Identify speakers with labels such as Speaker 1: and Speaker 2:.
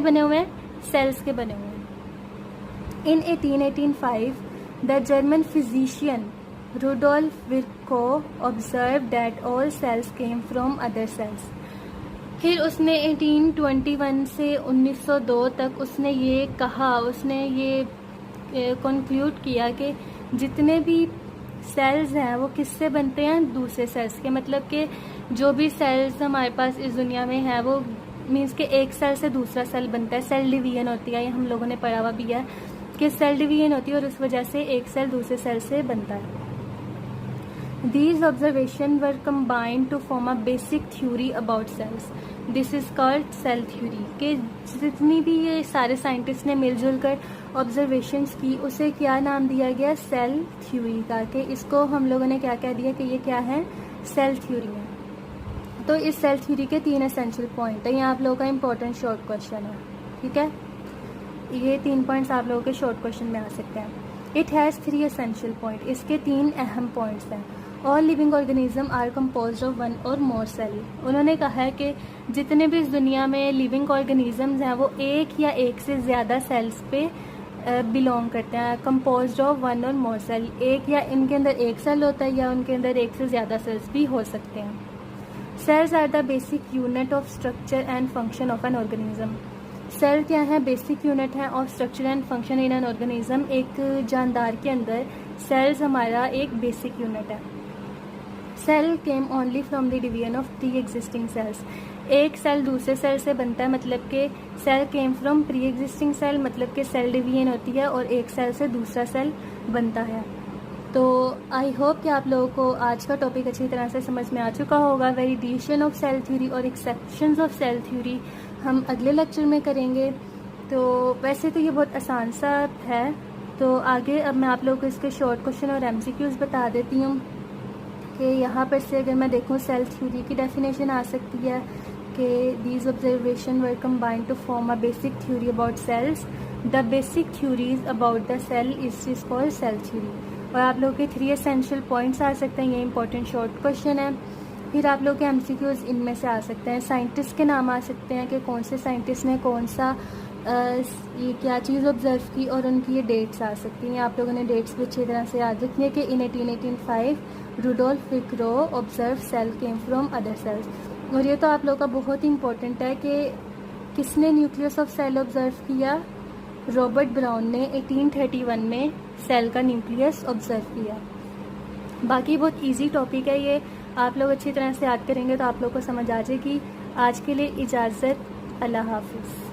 Speaker 1: बने हुए हैं? सेल्स के बने हुए हैं। In 1885 the German physician Rudolf Virchow observe that all cells came from other cells. फिर उसने 1821 से 1902 तक उसने ये कहा, उसने ये कंक्लूड किया कि जितने भी सेल्स हैं वो किससे बनते हैं? दूसरे सेल्स के। मतलब कि जो भी सेल्स हमारे पास इस दुनिया में है वो मीन्स कि एक सेल से दूसरा सेल बनता है, सेल डिवीजन होती है। ये हम लोगों ने पढ़ा हुआ भी है कि सेल डिवीजन होती है और उस वजह से एक सेल दूसरे सेल से बनता है। These observations were combined to form a basic theory about cells. This is called cell theory. कि जितनी भी ये सारे साइंटिस्ट ने मिलजुल कर ऑब्जर्वेशंस की उसे क्या नाम दिया गया? सेल थ्योरी का। कि इसको हम लोगों ने क्या कह दिया कि ये क्या है? सेल थ्योरी है। तो इस सेल थ्योरी के 3 एसेंशियल पॉइंट है। ये आप लोगों का इंपॉर्टेंट शॉर्ट क्वेश्चन है, ठीक है। ये 3 पॉइंट्स आप लोगों के शॉर्ट क्वेश्चन में आ सकते हैं। It has 3 essential point. इसके 3 अहम पॉइंट्स हैं। All living organism are composed of 1 और मोर सेल। उन्होंने कहा है कि जितने भी इस दुनिया में लिविंग ऑर्गेनिजम्स हैं वो एक या एक से ज़्यादा सेल्स पे बिलोंग करते हैं। कंपोज्ड ऑफ 1 और मोर सेल, एक या इनके अंदर एक सेल होता है या उनके अंदर एक से ज़्यादा सेल्स भी हो सकते हैं। Cells are the basic unit of structure and function of an organism. Cell क्या है? बेसिक यूनिट है of structure and function in an organism. एक जानदार के अंदर सेल्स हमारा एक बेसिक यूनिट है। Cell came only from the division of pre existing cells. एक सेल दूसरे सेल से बनता है, मतलब कि cell came from pre existing cell, मतलब कि सेल डिवीजन होती है और एक सेल से दूसरा सेल बनता है। तो आई होप कि आप लोगों को आज का टॉपिक अच्छी तरह से समझ में आ चुका होगा। वेरिएशन ऑफ सेल थ्योरी और एक्सेप्शंस ऑफ सेल थ्योरी हम अगले लेक्चर में करेंगे। तो वैसे तो ये बहुत आसान सा है। तो आगे अब मैं आप लोगों को इसके शॉर्ट क्वेश्चन और MCQs बता देती हूँ कि यहाँ पर से अगर मैं देखूँ सेल थ्योरी की डेफिनेशन आ सकती है कि these observation were combined to form a basic theory about cells. The basic theories about the cell is called cell theory. और आप लोगों के 3 एसेंशियल पॉइंट्स आ सकते हैं। ये इंपॉर्टेंट शॉर्ट क्वेश्चन है। फिर आप लोग के MCQs इनमें से आ सकते हैं। साइंटिस्ट के नाम आ सकते हैं कि कौन से साइंटिस्ट ने कौन सा ये क्या चीज़ ऑब्जर्व की और उनकी ये डेट्स आ सकती हैं। आप लोगों ने डेट्स भी अच्छी तरह से याद रखनी है कि in 1885 Rudolf Virchow observe cell came from other cells. और ये तो आप लोगों का बहुत ही इंपॉर्टेंट है कि किसने न्यूक्लियस ऑफ सेल ऑब्जर्व किया? रॉबर्ट ब्राउन ने 1831 में सेल का न्यूक्लियस ऑब्जर्व किया। बाकी बहुत इजी टॉपिक है ये, आप लोग अच्छी तरह से याद करेंगे तो आप लोग को समझ आ जाएगी। आज के लिए इजाज़त, अल्लाह हाफिज़।